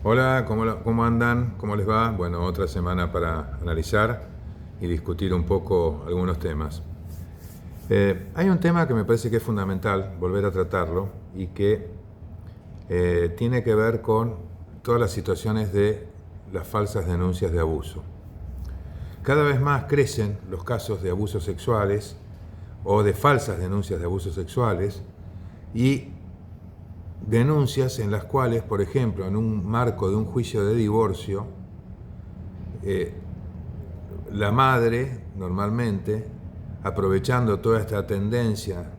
Hola, ¿cómo andan? ¿Cómo les va? Bueno, otra semana para analizar y discutir un poco algunos temas. Hay un tema que me parece que es fundamental volver a tratarlo y que tiene que ver con todas las situaciones de las falsas denuncias de abuso. Cada vez más crecen los casos de abusos sexuales o de falsas denuncias de abusos sexuales y denuncias en las cuales, por ejemplo, en un marco de un juicio de divorcio, eh, la madre, normalmente, aprovechando toda esta tendencia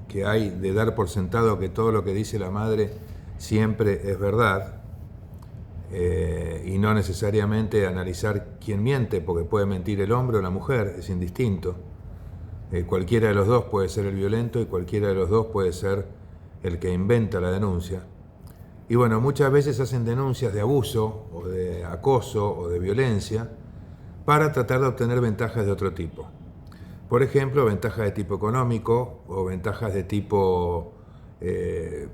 que hay de dar por sentado que todo lo que dice la madre siempre es verdad, y no necesariamente analizar quién miente, porque puede mentir el hombre o la mujer, es indistinto. Cualquiera de los dos puede ser el violento y cualquiera de los dos puede ser el que inventa la denuncia. Y bueno, muchas veces hacen denuncias de abuso o de acoso o de violencia para tratar de obtener ventajas de otro tipo. Por ejemplo, ventajas de tipo económico o ventajas de tipo de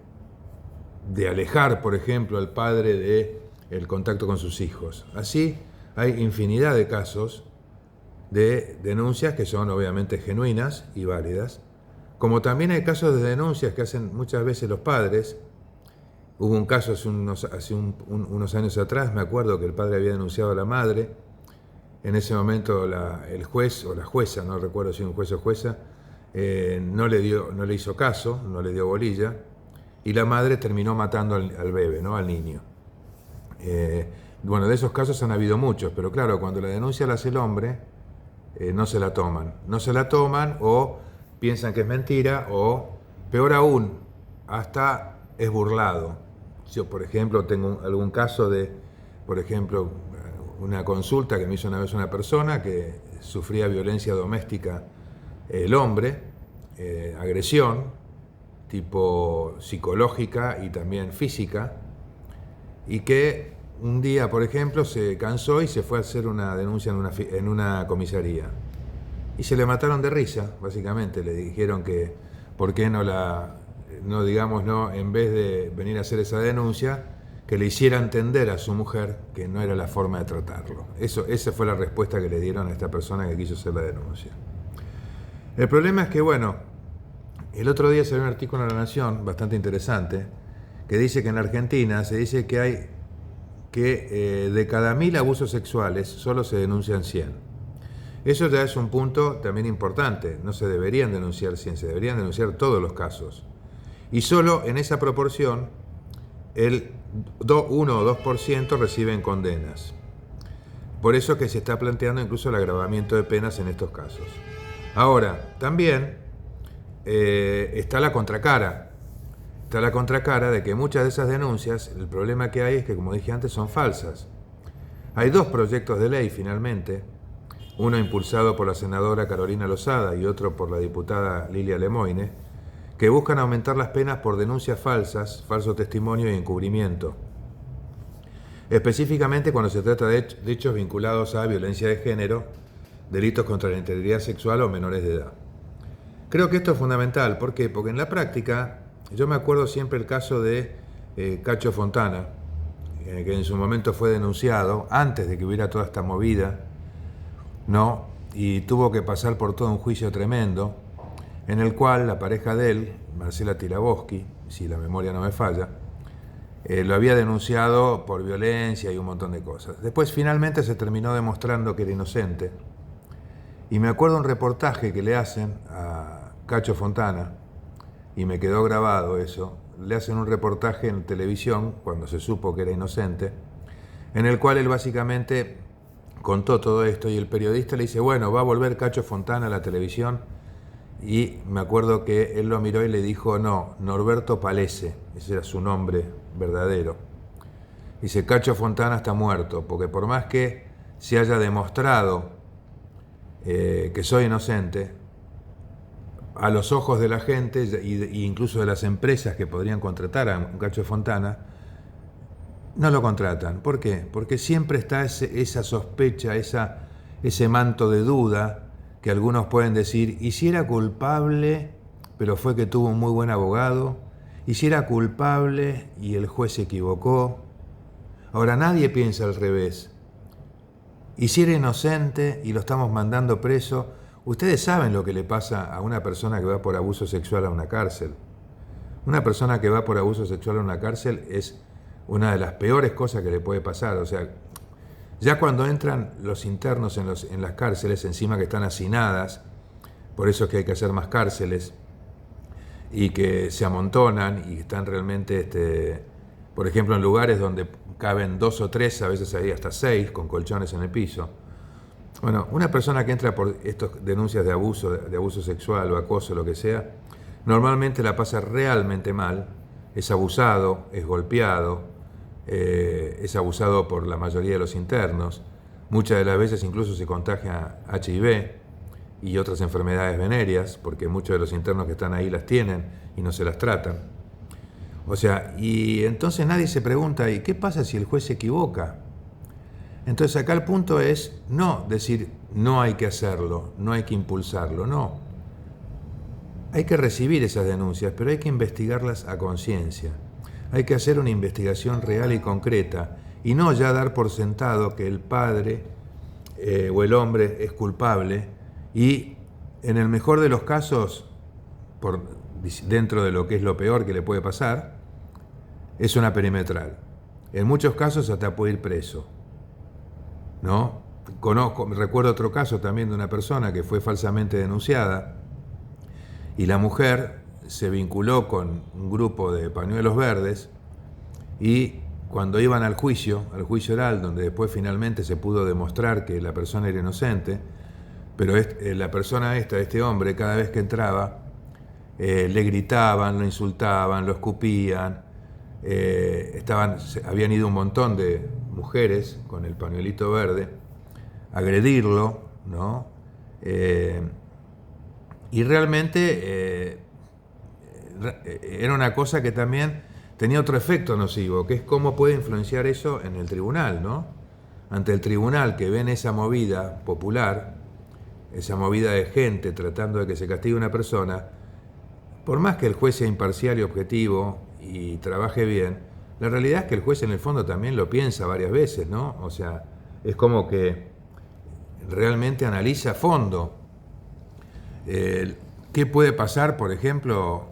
alejar, por ejemplo, al padre del contacto con sus hijos. Así hay infinidad de casos de denuncias que son obviamente genuinas y válidas, como también hay casos de denuncias que hacen muchas veces los padres. Hubo un caso unos años atrás, me acuerdo que el padre había denunciado a la madre. En ese momento el juez o la jueza, no recuerdo si un juez o jueza, no le hizo caso, no le dio bolilla, y la madre terminó matando al bebé, ¿no? Al niño. Bueno, de esos casos han habido muchos, pero claro, cuando la denuncia la hace el hombre, no se la toman. No se la toman o piensan que es mentira o, peor aún, hasta es burlado. Yo, por ejemplo, tengo algún caso de, por ejemplo, una consulta que me hizo una vez una persona que sufría violencia doméstica, el hombre, agresión, tipo psicológica y también física, y que un día, por ejemplo, se cansó y se fue a hacer una denuncia en una comisaría. Y se le mataron de risa, básicamente. Le dijeron que por qué no digamos, no, en vez de venir a hacer esa denuncia, que le hiciera entender a su mujer que no era la forma de tratarlo. Esa fue la respuesta que le dieron a esta persona que quiso hacer la denuncia. El problema es que, bueno, el otro día salió un artículo en La Nación bastante interesante que dice que en Argentina se dice que hay que de cada 1000 abusos sexuales solo se denuncian 100. Eso ya es un punto también importante. No se deberían denunciar 100, se deberían denunciar todos los casos. Y solo en esa proporción el 1 o 2% reciben condenas. Por eso que se está planteando incluso el agravamiento de penas en estos casos. Ahora, también está la contracara. Está la contracara de que muchas de esas denuncias, el problema que hay es que, como dije antes, son falsas. Hay dos proyectos de ley, finalmente, uno impulsado por la senadora Carolina Lozada y otro por la diputada Lilia Lemoine, que buscan aumentar las penas por denuncias falsas, falso testimonio y encubrimiento, específicamente cuando se trata de hechos vinculados a violencia de género, delitos contra la integridad sexual o menores de edad. Creo que esto es fundamental. ¿Por qué? Porque en la práctica, yo me acuerdo siempre el caso de Cacho Fontana, que en su momento fue denunciado antes de que hubiera toda esta movida, ¿no? Y tuvo que pasar por todo un juicio tremendo, en el cual la pareja de él, Marcela Tiraboschi, si la memoria no me falla, lo había denunciado por violencia y un montón de cosas. Después finalmente se terminó demostrando que era inocente. Y me acuerdo un reportaje que le hacen a Cacho Fontana, y me quedó grabado eso, le hacen un reportaje en televisión, cuando se supo que era inocente, en el cual él básicamente contó todo esto y el periodista le dice, bueno, va a volver Cacho Fontana a la televisión, y me acuerdo que él lo miró y le dijo, no, Norberto Palese, ese era su nombre verdadero. Dice, Cacho Fontana está muerto, porque por más que se haya demostrado que soy inocente, a los ojos de la gente e incluso de las empresas que podrían contratar a un Cacho Fontana, no lo contratan. ¿Por qué? Porque siempre está esa sospecha, ese manto de duda que algunos pueden decir, y si era culpable, pero fue que tuvo un muy buen abogado, y si era culpable y el juez se equivocó, Ahora, nadie piensa al revés. Y si era inocente y lo estamos mandando preso, ustedes saben lo que le pasa a una persona que va por abuso sexual a una cárcel. Una persona que va por abuso sexual a una cárcel es una de las peores cosas que le puede pasar. O sea, ya cuando entran los internos en las cárceles, encima que están hacinadas, por eso es que hay que hacer más cárceles, y que se amontonan y están realmente, por ejemplo, en lugares donde caben 2 o 3, a veces hay hasta 6, con colchones en el piso. Bueno, una persona que entra por estas denuncias de abuso sexual o acoso, lo que sea, normalmente la pasa realmente mal, es abusado, es golpeado, es abusado por la mayoría de los internos, muchas de las veces incluso se contagia HIV y otras enfermedades venéreas, porque muchos de los internos que están ahí las tienen y no se las tratan. O sea, y entonces nadie se pregunta, ¿y qué pasa si el juez se equivoca? Entonces acá el punto es no decir no hay que hacerlo, no hay que impulsarlo, no. Hay que recibir esas denuncias, pero hay que investigarlas a conciencia. Hay que hacer una investigación real y concreta y no ya dar por sentado que el padre o el hombre es culpable y en el mejor de los casos, dentro de lo que es lo peor que le puede pasar, es una perimetral. En muchos casos hasta puede ir preso, ¿no? Recuerdo otro caso también de una persona que fue falsamente denunciada y la mujer se vinculó con un grupo de pañuelos verdes y cuando iban al juicio oral, donde después finalmente se pudo demostrar que la persona era inocente, pero la persona este hombre, cada vez que entraba, le gritaban, lo insultaban, lo escupían, habían ido un montón de mujeres con el pañuelito verde a agredirlo, ¿no? Y realmente era una cosa que también tenía otro efecto nocivo, que es cómo puede influenciar eso en el tribunal, ¿no? Ante el tribunal, que ven esa movida popular, esa movida de gente tratando de que se castigue a una persona, por más que el juez sea imparcial y objetivo y trabaje bien, la realidad es que el juez en el fondo también lo piensa varias veces, ¿no? O sea, es como que realmente analiza a fondo qué puede pasar. Por ejemplo,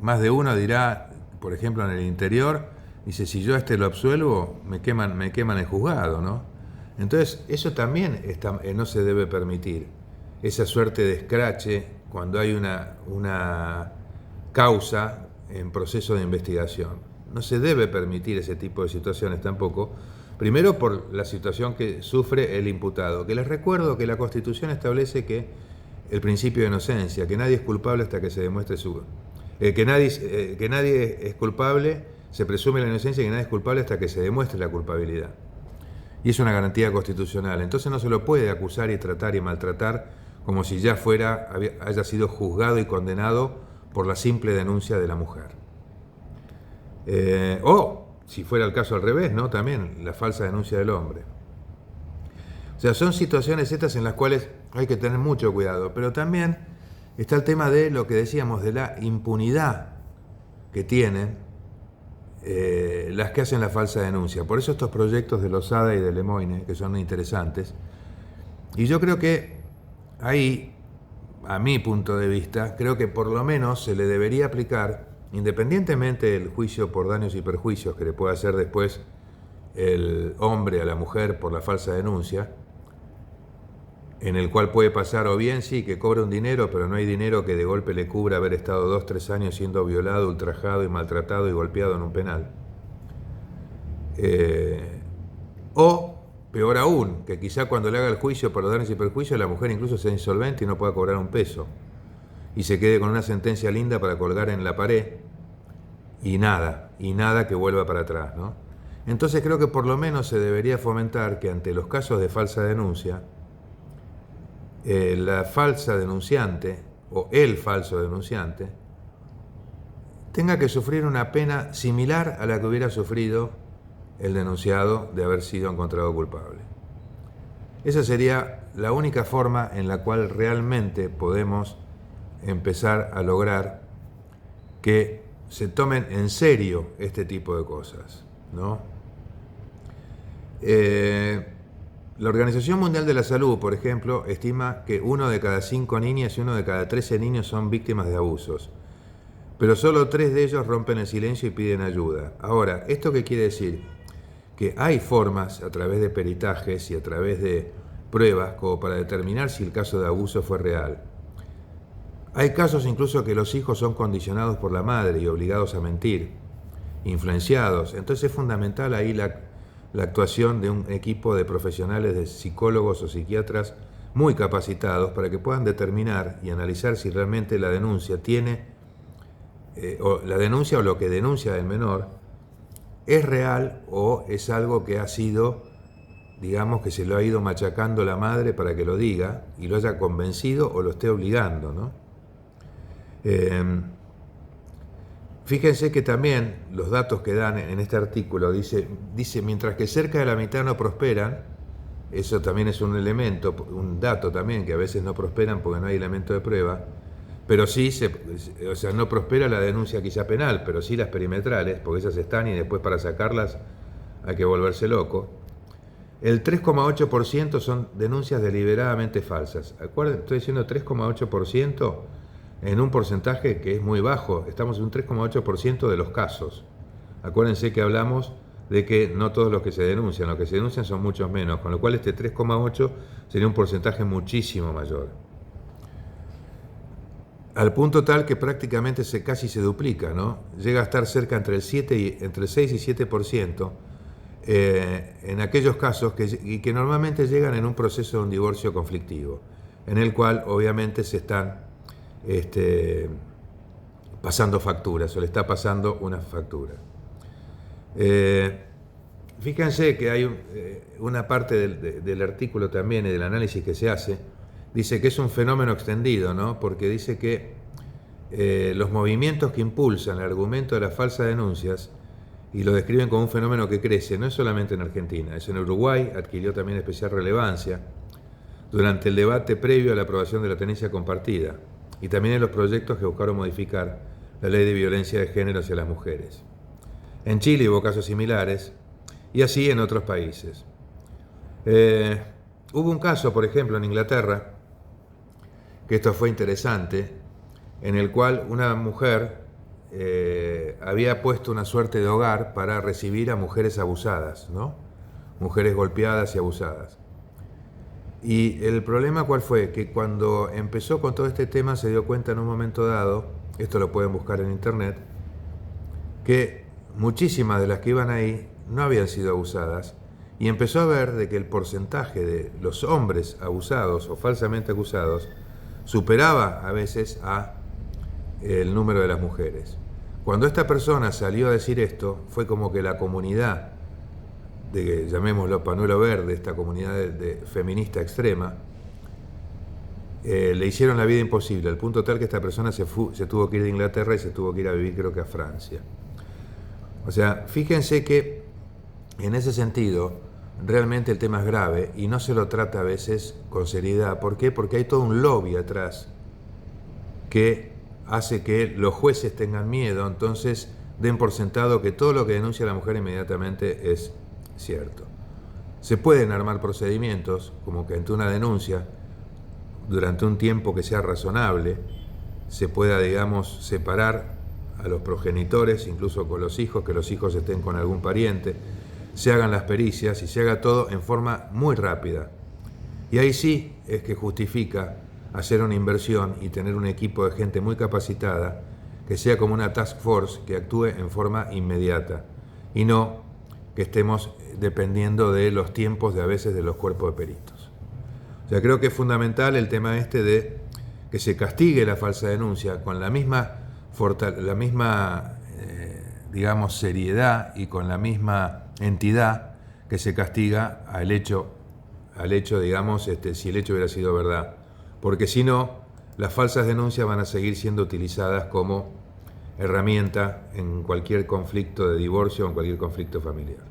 más de uno dirá, por ejemplo, en el interior, dice, si yo a este lo absuelvo, me queman el juzgado, ¿no? Entonces, eso también no se debe permitir. Esa suerte de escrache cuando hay una causa en proceso de investigación. No se debe permitir ese tipo de situaciones tampoco. Primero por la situación que sufre el imputado, que les recuerdo que la Constitución establece que el principio de inocencia, que nadie es culpable hasta que se demuestre que nadie es culpable, se presume la inocencia y que nadie es culpable hasta que se demuestre la culpabilidad. Y es una garantía constitucional. Entonces no se lo puede acusar y tratar y maltratar como si ya haya sido juzgado y condenado por la simple denuncia de la mujer. O, si fuera el caso al revés, ¿no? También la falsa denuncia del hombre. O sea, son situaciones estas en las cuales hay que tener mucho cuidado, pero también está el tema de lo que decíamos, de la impunidad que tienen las que hacen la falsa denuncia. Por eso estos proyectos de Lozada y de Lemoine, que son interesantes. Y yo creo que ahí, a mi punto de vista, creo que por lo menos se le debería aplicar, independientemente del juicio por daños y perjuicios que le pueda hacer después el hombre a la mujer por la falsa denuncia, en el cual puede pasar o bien sí que cobra un dinero, pero no hay dinero que de golpe le cubra haber estado 2 o 3 años siendo violado, ultrajado y maltratado y golpeado en un penal. O peor aún, que quizá cuando le haga el juicio por daños y perjuicios la mujer incluso sea insolvente y no pueda cobrar un peso y se quede con una sentencia linda para colgar en la pared y nada que vuelva para atrás, ¿no? Entonces creo que por lo menos se debería fomentar que ante los casos de falsa denuncia la falsa denunciante o el falso denunciante tenga que sufrir una pena similar a la que hubiera sufrido el denunciado de haber sido encontrado culpable. Esa sería la única forma en la cual realmente podemos empezar a lograr que se tomen en serio este tipo de cosas, ¿no? Eh, la Organización Mundial de la Salud, por ejemplo, estima que 1 de cada 5 niñas y 1 de cada 13 niños son víctimas de abusos. Pero solo 3 de ellos rompen el silencio y piden ayuda. Ahora, ¿esto qué quiere decir? Que hay formas a través de peritajes y a través de pruebas como para determinar si el caso de abuso fue real. Hay casos incluso que los hijos son condicionados por la madre y obligados a mentir, influenciados. Entonces es fundamental ahí la actuación de un equipo de profesionales, de psicólogos o psiquiatras muy capacitados para que puedan determinar y analizar si realmente la denuncia o lo que denuncia el menor es real o es algo que ha sido, digamos, que se lo ha ido machacando la madre para que lo diga y lo haya convencido o lo esté obligando, ¿no? Fíjense que también los datos que dan en este artículo dice, mientras que cerca de la mitad no prosperan, eso también es un elemento, un dato también, que a veces no prosperan porque no hay elemento de prueba, pero sí, no prospera la denuncia quizá penal, pero sí las perimetrales, porque esas están y después para sacarlas hay que volverse loco. El 3,8% son denuncias deliberadamente falsas. Acuérdense, estoy diciendo 3,8% en un porcentaje que es muy bajo. Estamos en un 3,8% de los casos. Acuérdense que hablamos de que no todos los que se denuncian son muchos menos, con lo cual este 3,8 sería un porcentaje muchísimo mayor. Al punto tal que prácticamente casi se duplica, ¿no? Llega a estar cerca entre el 6 y 7%. En aquellos casos que normalmente llegan en un proceso de un divorcio conflictivo, en el cual obviamente se están pasando facturas o le está pasando una factura. Fíjense que hay una parte del artículo también y del análisis que se hace, dice que es un fenómeno extendido, ¿no? Porque dice que los movimientos que impulsan el argumento de las falsas denuncias y lo describen como un fenómeno que crece, no es solamente en Argentina, es en Uruguay, adquirió también especial relevancia durante el debate previo a la aprobación de la tenencia compartida y también en los proyectos que buscaron modificar la ley de violencia de género hacia las mujeres. En Chile hubo casos similares y así en otros países. Hubo un caso, por ejemplo, en Inglaterra, que esto fue interesante, en el cual una mujer había puesto una suerte de hogar para recibir a mujeres abusadas, ¿no? Mujeres golpeadas y abusadas. Y el problema ¿cuál fue? Que cuando empezó con todo este tema se dio cuenta en un momento dado, esto lo pueden buscar en internet, que muchísimas de las que iban ahí no habían sido abusadas y empezó a ver de que el porcentaje de los hombres abusados o falsamente acusados superaba a veces a el número de las mujeres. Cuando esta persona salió a decir esto, fue como que la comunidad de, llamémoslo pañuelo verde, esta comunidad de feminista extrema, le hicieron la vida imposible, al punto tal que esta persona se tuvo que ir de Inglaterra y se tuvo que ir a vivir, creo que a Francia. O sea, fíjense que en ese sentido realmente el tema es grave y no se lo trata a veces con seriedad. ¿Por qué? Porque hay todo un lobby atrás que hace que los jueces tengan miedo, entonces den por sentado que todo lo que denuncia la mujer inmediatamente es cierto. Se pueden armar procedimientos, como que ante una denuncia, durante un tiempo que sea razonable, se pueda, digamos, separar a los progenitores, incluso con los hijos, que los hijos estén con algún pariente, se hagan las pericias y se haga todo en forma muy rápida. Y ahí sí es que justifica hacer una inversión y tener un equipo de gente muy capacitada que sea como una task force que actúe en forma inmediata y no que estemos dependiendo de los tiempos de a veces de los cuerpos de peritos. O sea, creo que es fundamental el tema de que se castigue la falsa denuncia con la misma digamos, seriedad y con la misma entidad que se castiga al hecho, digamos, si el hecho hubiera sido verdad. Porque si no, las falsas denuncias van a seguir siendo utilizadas como herramienta en cualquier conflicto de divorcio o en cualquier conflicto familiar.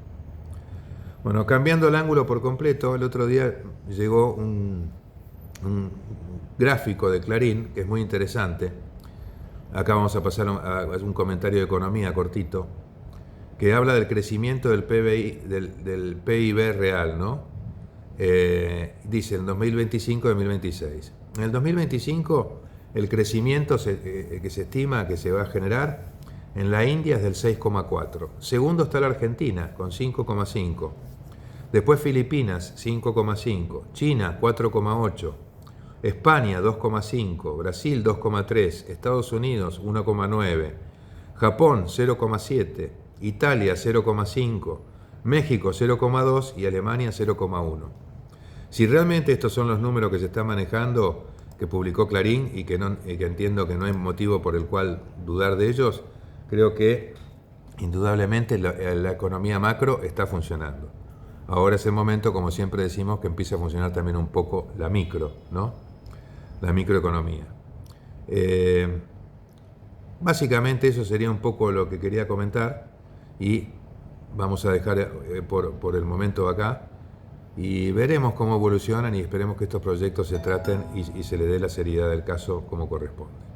Bueno, cambiando el ángulo por completo, el otro día llegó un gráfico de Clarín que es muy interesante. Acá vamos a pasar a un comentario de economía cortito. que habla del crecimiento del del PIB real, ¿no? Dice en 2025-2026. En el 2025 el crecimiento que se estima que se va a generar en la India es del 6,4. Segundo está la Argentina con 5,5. Después Filipinas 5,5. China 4,8. España 2,5. Brasil 2,3. Estados Unidos 1,9. Japón 0,7. Italia 0,5. México 0,2 y Alemania 0,1. Si realmente estos son los números que se están manejando, que publicó Clarín y que entiendo que no hay motivo por el cual dudar de ellos, creo que indudablemente la economía macro está funcionando. Ahora es el momento, como siempre decimos, que empiece a funcionar también un poco la micro, ¿no? La microeconomía. Básicamente eso sería un poco lo que quería comentar y vamos a dejar por el momento acá y veremos cómo evolucionan y esperemos que estos proyectos se traten y se le dé la seriedad del caso como corresponde.